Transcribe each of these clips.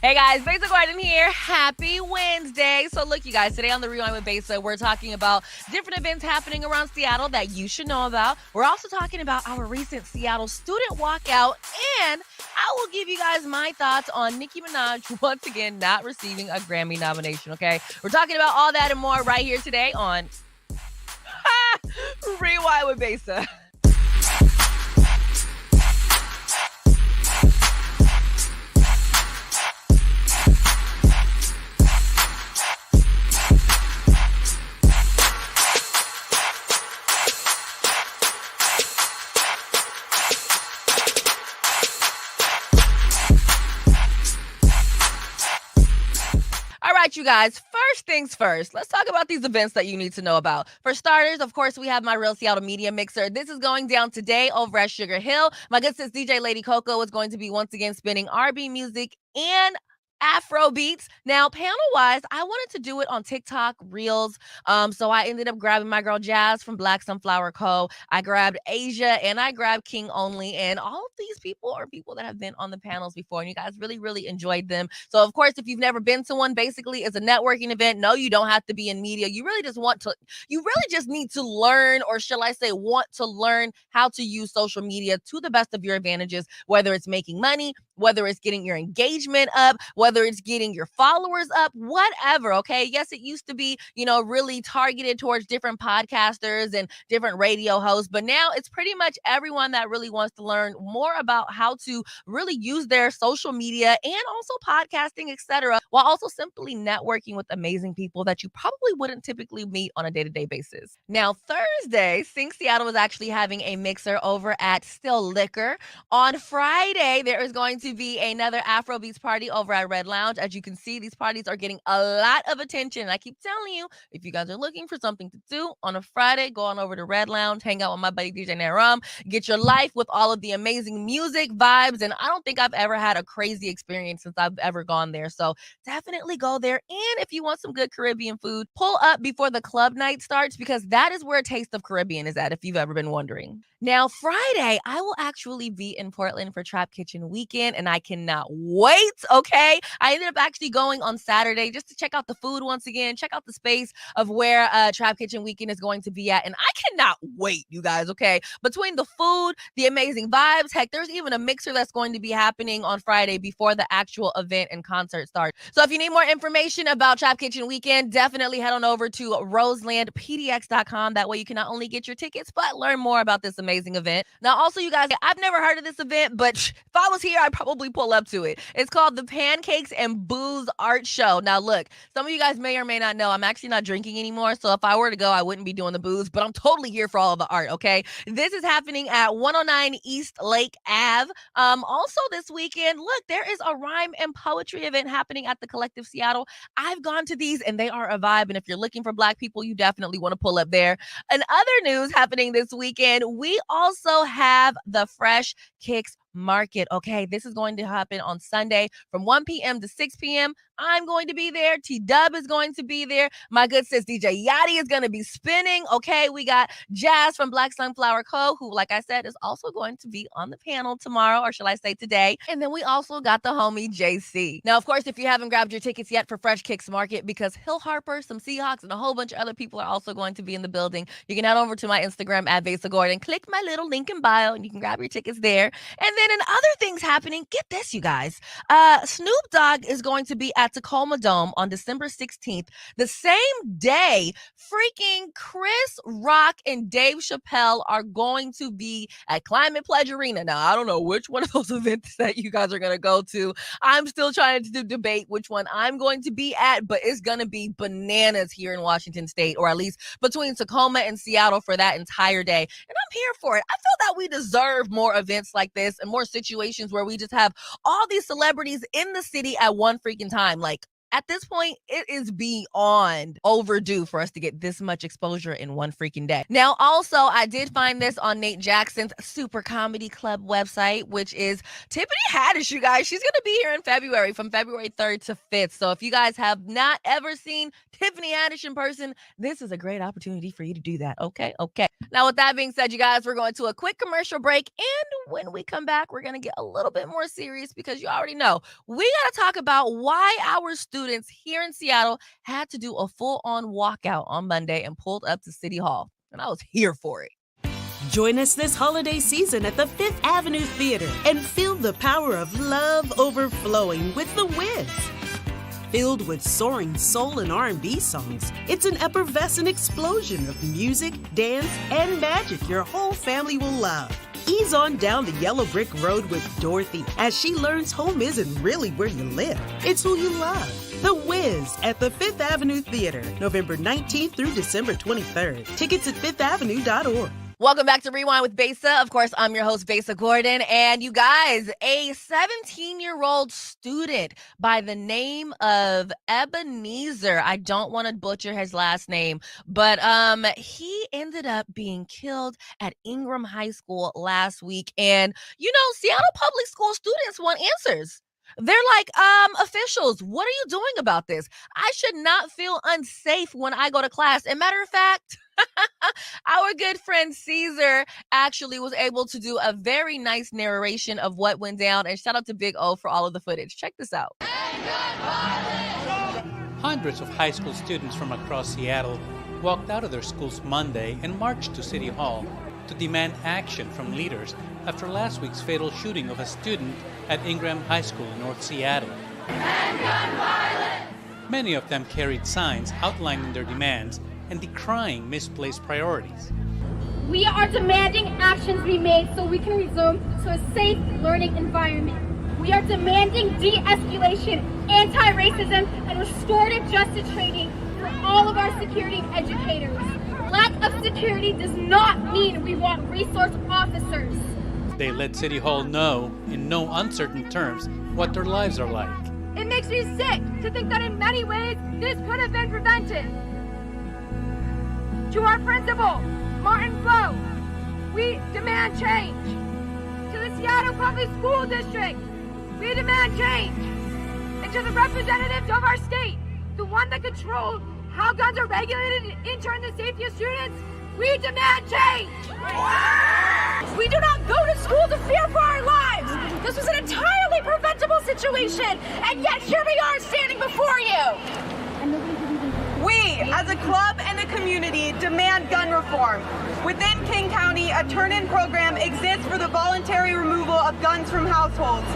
Hey guys, Besa Gordon here. Happy Wednesday. So look, you guys, today on the Rewind with Besa, we're talking about different events happening around Seattle that you should know about. We're also talking about our recent Seattle student walkout, and I will give you guys my thoughts on Nicki Minaj once again not receiving a Grammy nomination, okay? We're talking about all that and more right here today on Rewind with Besa. All right, you guys, first things first, let's talk about these events that you need to know about. For starters, of course, we have my Real Seattle Media Mixer. This is going down today over at Sugar Hill. My good sis DJ Lady Coco is going to be once again spinning R&B music and Afro beats. Now, panel-wise, I wanted to do it on TikTok, Reels. So I ended up grabbing my girl Jazz from Black Sunflower Co. I grabbed Asia and I grabbed King Only. And all of these people are people that have been on the panels before. And you guys really, really enjoyed them. So, of course, if you've never been to one, basically it's a networking event. No, you don't have to be in media. You really just need to learn, or shall I say, want to learn how to use social media to the best of your advantages, whether it's making money, whether it's getting your engagement up, whether it's getting your followers up, whatever, okay? Yes, it used to be, really targeted towards different podcasters and different radio hosts, but now it's pretty much everyone that really wants to learn more about how to really use their social media and also podcasting, etc., while also simply networking with amazing people that you probably wouldn't typically meet on a day-to-day basis. Now, Thursday, Sing Seattle is actually having a mixer over at Still Liquor. On Friday, there is going to be another Afrobeats party over at Red Lounge. As you can see, these parties are getting a lot of attention. I keep telling you, if you guys are looking for something to do on a Friday, go on over to Red Lounge, hang out with my buddy DJ Naram, get your life with all of the amazing music, vibes, and I don't think I've ever had a crazy experience since I've ever gone there. So definitely go there. And if you want some good Caribbean food, pull up before the club night starts, because that is where Taste of Caribbean is at, if you've ever been wondering. Now, Friday, I will actually be in Portland for Trap Kitchen Weekend, and I cannot wait, okay? I ended up actually going on Saturday just to check out the food once again, check out the space of where Trap Kitchen Weekend is going to be at, and I cannot wait, you guys, okay? Between the food, the amazing vibes, heck, there's even a mixer that's going to be happening on Friday before the actual event and concert starts. So if you need more information about Trap Kitchen Weekend, definitely head on over to roselandpdx.com. That way you can not only get your tickets, but learn more about this amazing event. Now, also, you guys, I've never heard of this event, but if I was here, I'd probably pull up to it. It's called the Pancakes and Booze Art Show. Now, look, some of you guys may or may not know I'm actually not drinking anymore, so if I were to go, I wouldn't be doing the booze, but I'm totally here for all of the art, okay? This is happening at 109 East Lake Ave. Also this weekend, look, there is a rhyme and poetry event happening at the Collective Seattle. I've gone to these and they are a vibe, and if you're looking for Black people, you definitely want to pull up there. And other news happening this weekend, we also have the Fresh Kicks Market. Okay, this is going to happen on Sunday from 1 p.m. to 6 p.m. I'm going to be there. T-Dub is going to be there. My good sis DJ Yachty is going to be spinning. Okay, we got Jazz from Black Sunflower Co., who, like I said, is also going to be on the panel tomorrow, or shall I say today. And then we also got the homie JC. Now, of course, if you haven't grabbed your tickets yet for Fresh Kicks Market, because Hill Harper, some Seahawks, and a whole bunch of other people are also going to be in the building, you can head over to my Instagram at Besa Gordon, click my little link in bio, and you can grab your tickets there. And then in other things happening, get this, you guys. Snoop Dogg is going to be at Tacoma Dome on December 16th, the same day freaking Chris Rock and Dave Chappelle are going to be at Climate Pledge Arena. Now, I don't know which one of those events that you guys are going to go to. I'm still trying to debate which one I'm going to be at, but it's going to be bananas here in Washington State, or at least between Tacoma and Seattle for that entire day. And I'm here for it. I feel that we deserve more events like this and more situations where we just have all these celebrities in the city at one freaking time. Like, At this point, it is beyond overdue for us to get this much exposure in one freaking day. Now, also, I did find this on Nate Jackson's Super Comedy Club website, which is Tiffany Haddish, you guys. She's going to be here in February, from February 3rd to 5th. So if you guys have not ever seen Tiffany Haddish in person, this is a great opportunity for you to do that. Okay. Now, with that being said, you guys, we're going to a quick commercial break. And when we come back, we're going to get a little bit more serious because you already know we got to talk about why our students here in Seattle had to do a full-on walkout on Monday and pulled up to City Hall. And I was here for it. Join us this holiday season at the Fifth Avenue Theater and feel the power of love overflowing with The Wiz. Filled with soaring soul and R&B songs, it's an effervescent explosion of music, dance, and magic your whole family will love. Ease on down the yellow brick road with Dorothy as she learns home isn't really where you live, it's who you love. The Wiz at the Fifth Avenue Theater, November 19th through December 23rd. Tickets at fifthavenue.org. Welcome back to Rewind with Besa. Of course, I'm your host, Besa Gordon. And you guys, a 17-year-old student by the name of Ebenezer, I don't want to butcher his last name, but he ended up being killed at Ingram High School last week. And, you know, Seattle public school students want answers. They're like, officials, what are you doing about this? I should not feel unsafe when I go to class. And matter of fact, our good friend Caesar actually was able to do a very nice narration of what went down. And shout out to Big O for all of the footage. Check this out. Hundreds of high school students from across Seattle walked out of their schools Monday and marched to City Hall to demand action from leaders after last week's fatal shooting of a student at Ingram High School in North Seattle. Many of them carried signs outlining their demands and decrying misplaced priorities. We are demanding actions be made so we can resume to a safe learning environment. We are demanding de-escalation, anti-racism, and restorative justice training for all of our security educators. Lack of security does not mean we want resource officers. They let City Hall know, in no uncertain terms, what their lives are like. It makes me sick to think that in many ways this could have been prevented. To our principal, Martin Flo, we demand change. To the Seattle Public School District, we demand change. And to the representatives of our state, the one that controls how guns are regulated and in turn the safety of students, we demand change. We do not go to school to fear for our lives. This was an entirely preventable situation, and yet here we are standing before you. We, as a club and a community, demand gun reform. Within King County, a turn-in program exists for the voluntary removal of guns from households.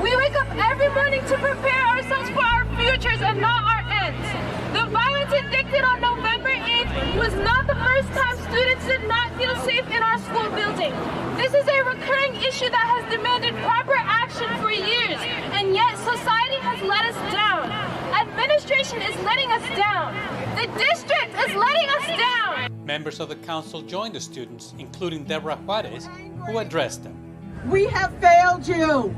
We wake up every morning to prepare ourselves for our futures and not our ends. The violence inflicted on November 8th was not the first time students did not feel safe in our school building. This is a recurring issue that has demanded proper action for years, and yet society has let us down. Administration is letting us down. The district is letting us down. Members of the council joined the students, including Deborah Juarez, who addressed them. We have failed you.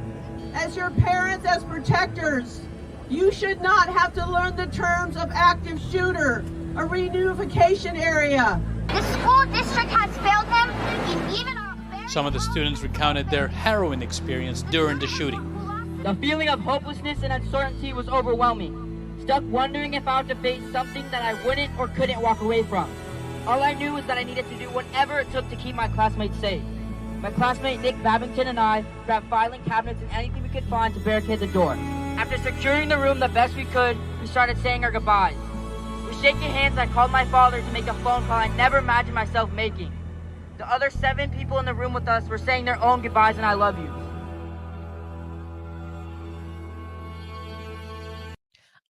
As your parents, as protectors, you should not have to learn the terms of active shooter, a reunification area. The school district has failed them, and even our... Some of the students recounted their harrowing experience during the shooting. The feeling of hopelessness and uncertainty was overwhelming, stuck wondering if I had to face something that I wouldn't or couldn't walk away from. All I knew was that I needed to do whatever it took to keep my classmates safe. My classmate Nick Babington and I grabbed filing cabinets and anything we could find to barricade the door. After securing the room the best we could, we started saying our goodbyes. With shaking hands, I called my father to make a phone call I never imagined myself making. The other 7 people in the room with us were saying their own goodbyes and I love you.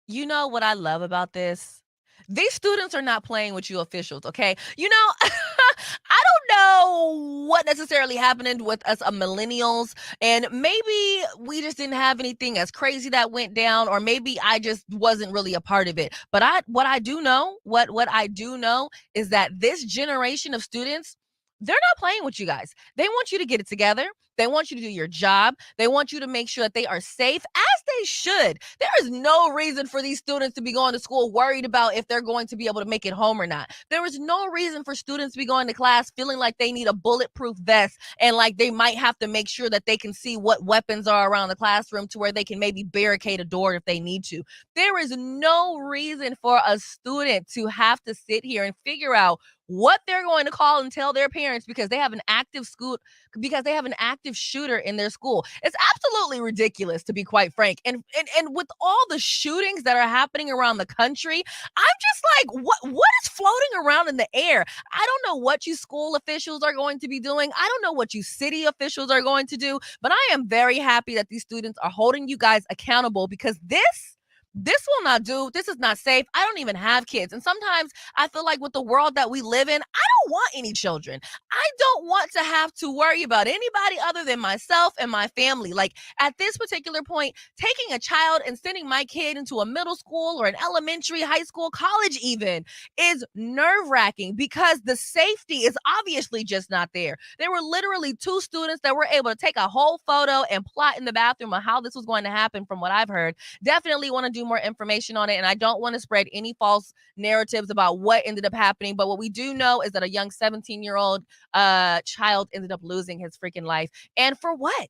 You know what I love about this? These students are not playing with you officials, okay? You know, I don't know what necessarily happened with us millennials, and maybe we just didn't have anything as crazy that went down, or maybe I just wasn't really a part of it. But what I do know is that this generation of students, they're not playing with you guys. They want you to get it together. They want you to do your job. They want you to make sure that they are safe, as they should. There is no reason for these students to be going to school worried about if they're going to be able to make it home or not. There is no reason for students to be going to class feeling like they need a bulletproof vest and like they might have to make sure that they can see what weapons are around the classroom to where they can maybe barricade a door if they need to. There is no reason for a student to have to sit here and figure out what they're going to call and tell their parents because they have an active shooter in their school. It's absolutely ridiculous, to be quite frank. And with all the shootings that are happening around the country, I'm just like, what is floating around in the air? I don't know what you school officials are going to be doing. I don't know what you city officials are going to do, but I am very happy that these students are holding you guys accountable, because this will not do. This is not safe. I don't even have kids. And sometimes I feel like with the world that we live in, I don't want any children. I don't want to have to worry about anybody other than myself and my family. Like, at this particular point, taking a child and sending my kid into a middle school or an elementary, high school, college even, is nerve-wracking because the safety is obviously just not there. There were literally 2 students that were able to take a whole photo and plot in the bathroom on how this was going to happen, from what I've heard. Definitely want to do more information on it, and I don't want to spread any false narratives about what ended up happening, but what we do know is that a young 17-year-old child ended up losing his freaking life. And for what?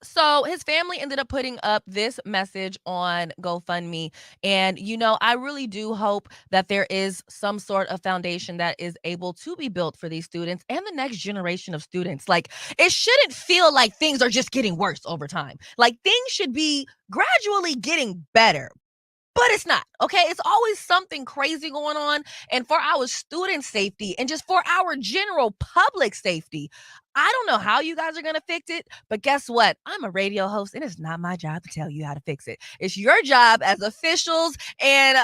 So his family ended up putting up this message on GoFundMe. And, I really do hope that there is some sort of foundation that is able to be built for these students and the next generation of students. Like, it shouldn't feel like things are just getting worse over time. Like, things should be gradually getting better. But it's not, okay? It's always something crazy going on. And for our student safety and just for our general public safety, I don't know how you guys are going to fix it, but guess what? I'm a radio host, and it's not my job to tell you how to fix it. It's your job as officials and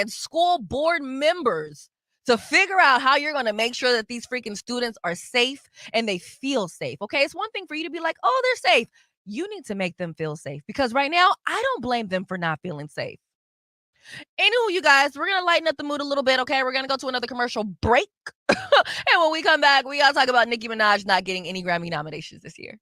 school board members to figure out how you're going to make sure that these freaking students are safe and they feel safe, okay? It's one thing for you to be like, oh, they're safe. You need to make them feel safe, because right now, I don't blame them for not feeling safe. Anywho, you guys, we're going to lighten up the mood a little bit, okay? We're going to go to another commercial break. And when we come back, we got to talk about Nicki Minaj not getting any Grammy nominations this year.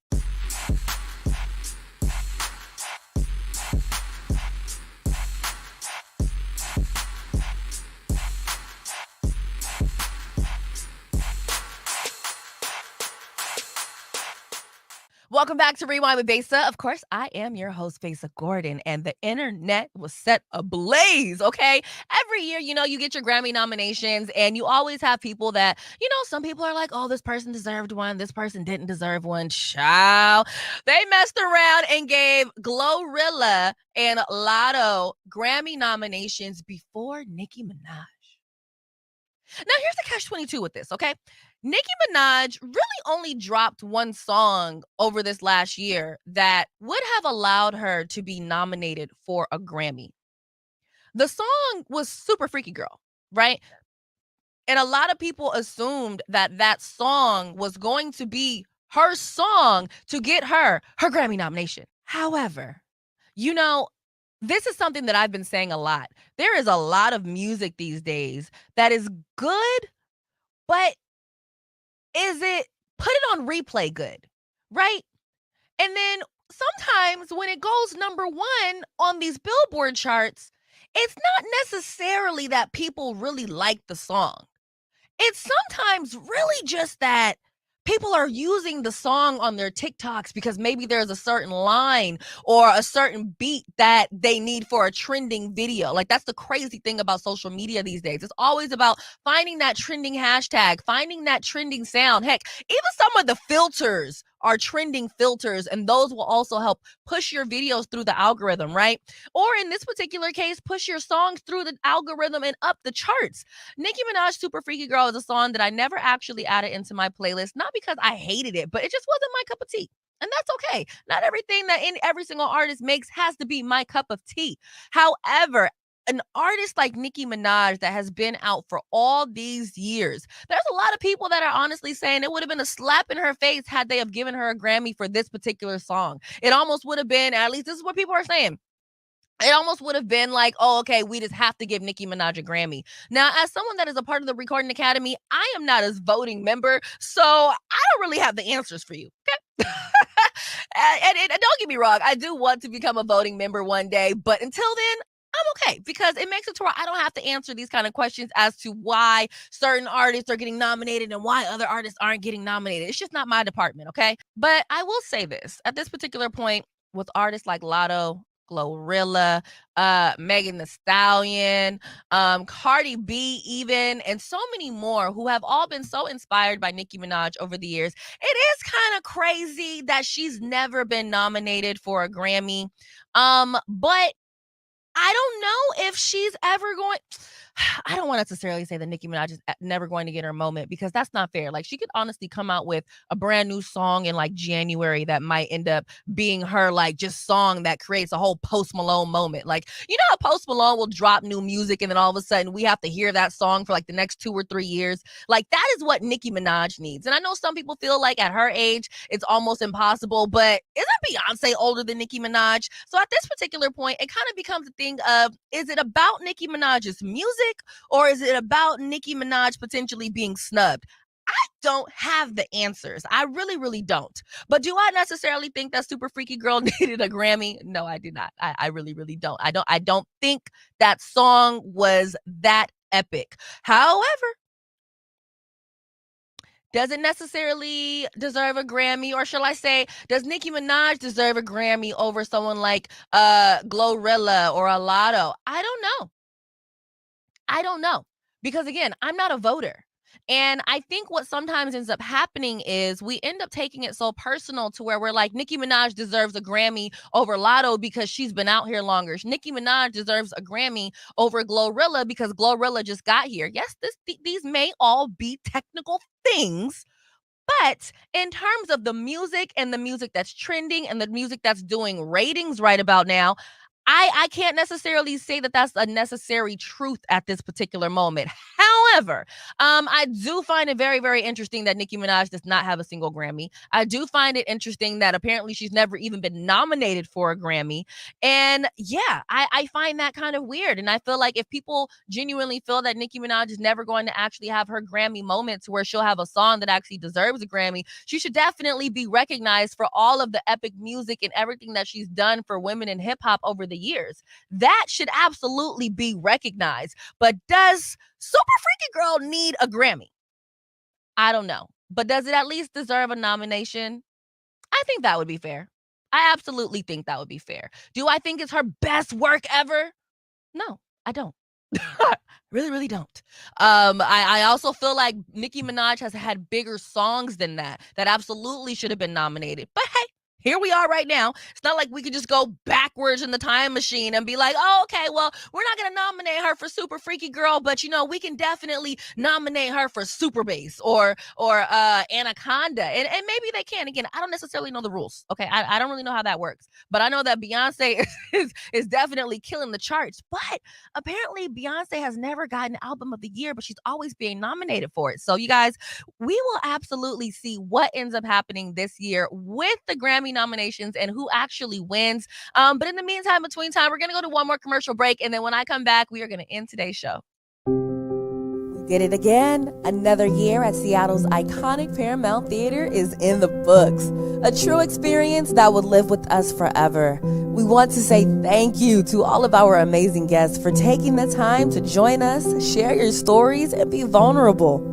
Welcome back to Rewind with Besa. Of course, I am your host, Besa Gordon, and the internet was set ablaze, okay? Every year, you get your Grammy nominations, and you always have people that, some people are like, oh, this person deserved one, this person didn't deserve one. Child, they messed around and gave Glorilla and Lotto Grammy nominations before Nicki Minaj. Now, here's the catch-22 with this, okay? Nicki Minaj really only dropped one song over this last year that would have allowed her to be nominated for a Grammy. The song was Super Freaky Girl, right? And a lot of people assumed that that song was going to be her song to get her Grammy nomination. However, this is something that I've been saying a lot. There is a lot of music these days that is good, but is it put it on replay good, right? And then sometimes when it goes number 1 on these Billboard charts, it's not necessarily that people really like the song. It's sometimes really just that people are using the song on their TikToks because maybe there's a certain line or a certain beat that they need for a trending video. Like, that's the crazy thing about social media these days. It's always about finding that trending hashtag, finding that trending sound. Heck, even some of the filters are trending filters, and those will also help push your videos through the algorithm, right? Or in this particular case, push your songs through the algorithm and up the charts. Nicki Minaj Super Freaky Girl is a song that I never actually added into my playlist, not because I hated it, but it just wasn't my cup of tea. And that's okay. Not everything that every single artist makes has to be my cup of tea. However, an artist like Nicki Minaj that has been out for all these years, there's a lot of people that are honestly saying it would have been a slap in her face had they have given her a Grammy for this particular song. It almost would have been, at least this is what people are saying, It almost would have been like, oh, okay, we just have to give Nicki Minaj a Grammy. Now, as someone that is a part of the Recording Academy, I am not a voting member, so I don't really have the answers for you. Okay. And don't get me wrong, I do want to become a voting member one day, but until then, I'm okay, because it makes it to where I don't have to answer these kind of questions as to why certain artists are getting nominated and why other artists aren't getting nominated. It's just not my department, okay? But I will say this, at this particular point, with artists like Lotto, Glorilla, Megan Thee Stallion, Cardi B even, and so many more who have all been so inspired by Nicki Minaj over the years. It is kind of crazy that she's never been nominated for a Grammy. But I don't know if she's ever going. I don't want to necessarily say that Nicki Minaj is never going to get her moment, because that's not fair. Like, she could honestly come out with a brand new song in like January that might end up being her like just song that creates a whole Post Malone moment. Like, you know how Post Malone will drop new music and then all of a sudden we have to hear that song for like the next 2 or 3 years. Like, that is what Nicki Minaj needs. And I know some people feel like at her age it's almost impossible, but isn't Beyonce older than Nicki Minaj? So at this particular point, it kind of becomes a thing of, is it about Nicki Minaj's music, or is it about Nicki Minaj potentially being snubbed? I don't have the answers. I really, really don't. But do I necessarily think that Super Freaky Girl needed a Grammy? No, I do not. I really, really don't. I don't think that song was that epic. However, does it necessarily deserve a Grammy? Or shall I say, does Nicki Minaj deserve a Grammy over someone like Glorilla or a Lotto? I don't know. Because again, I'm not a voter. And I think what sometimes ends up happening is we end up taking it so personal to where we're like, Nicki Minaj deserves a Grammy over Lotto because she's been out here longer. Nicki Minaj deserves a Grammy over Glorilla because Glorilla just got here. Yes, these may all be technical things, but in terms of the music and the music that's trending and the music that's doing ratings right about now, I can't necessarily say that that's a necessary truth at this particular moment. However, I do find it very, very interesting that Nicki Minaj does not have a single Grammy. I do find it interesting that apparently she's never even been nominated for a Grammy. And yeah, I find that kind of weird. And I feel like if people genuinely feel that Nicki Minaj is never going to actually have her Grammy moment to where she'll have a song that actually deserves a Grammy, she should definitely be recognized for all of the epic music and everything that she's done for women in hip hop over the years. That should absolutely be recognized. But does Super Freaky Girl need a Grammy? I don't know. But does it at least deserve a nomination? I think that would be fair. I absolutely think that would be fair. Do I think it's her best work ever? No, I don't. Really, really don't. I also feel like Nicki Minaj has had bigger songs than that absolutely should have been nominated. But hey, here we are right now. It's not like we could just go backwards in the time machine and be like, oh, okay, well, we're not going to nominate her for Super Freaky Girl, but, you know, we can definitely nominate her for Super Bass or Anaconda. And maybe they can. Again, I don't necessarily know the rules. Okay, I don't really know how that works. But I know that Beyonce is definitely killing the charts. But apparently Beyonce has never gotten Album of the Year, but she's always being nominated for it. So, you guys, we will absolutely see what ends up happening this year with the Grammy nominations and who actually wins. But in the meantime, between time, we're going to go to one more commercial break. And then when I come back, we are going to end today's show. We did it again. Another year at Seattle's iconic Paramount Theater is in the books. A true experience that would live with us forever. We want to say thank you to all of our amazing guests for taking the time to join us, share your stories, and be vulnerable.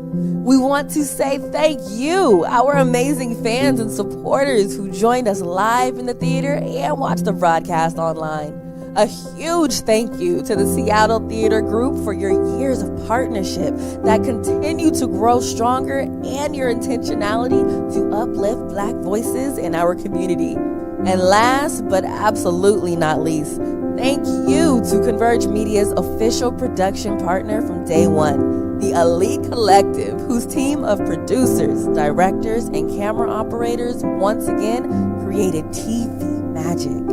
We want to say thank you, our amazing fans and supporters who joined us live in the theater and watched the broadcast online. A huge thank you to the Seattle Theater Group for your years of partnership that continue to grow stronger and your intentionality to uplift Black voices in our community. And last but absolutely not least, thank you to Converge Media's official production partner from day one, the Elite Collective, whose team of producers, directors, and camera operators once again created TV magic.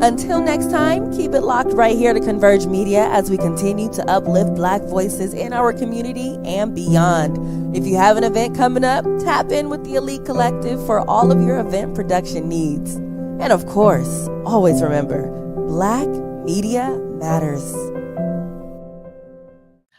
Until next time, keep it locked right here to Converge Media as we continue to uplift Black voices in our community and beyond. If you have an event coming up, tap in with the Elite Collective for all of your event production needs. And of course, always remember, Black Media matters.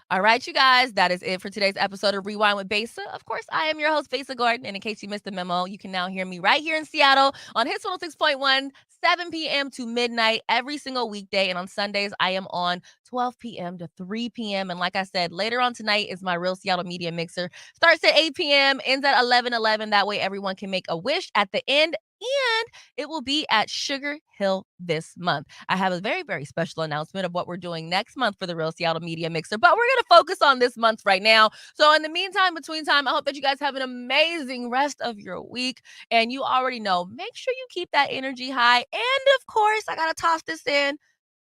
All right, you guys, that is it for today's episode of Rewind with Besa. Of course, I am your host, Besa Gordon. And in case you missed the memo, you can now hear me right here in Seattle on Hits 106.1, 7 p.m. to midnight every single weekday. And on Sundays, I am on 12 p.m. to 3 p.m. And like I said, later on tonight is my Real Seattle Media Mixer. Starts at 8 p.m., ends at 11:11. That way everyone can make a wish at the end. And it will be at Sugar Hill this month. I have a very, very special announcement of what we're doing next month for the Real Seattle Media Mixer, but we're going to focus on this month right now. So in the meantime, between time, I hope that you guys have an amazing rest of your week. And you already know, make sure you keep that energy high. And of course, I got to toss this in.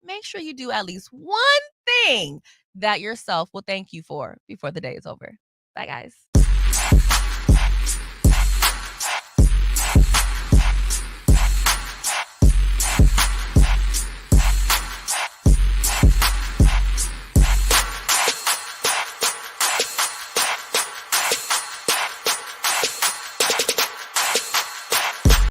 Make sure you do at least one thing that yourself will thank you for before the day is over. Bye, guys.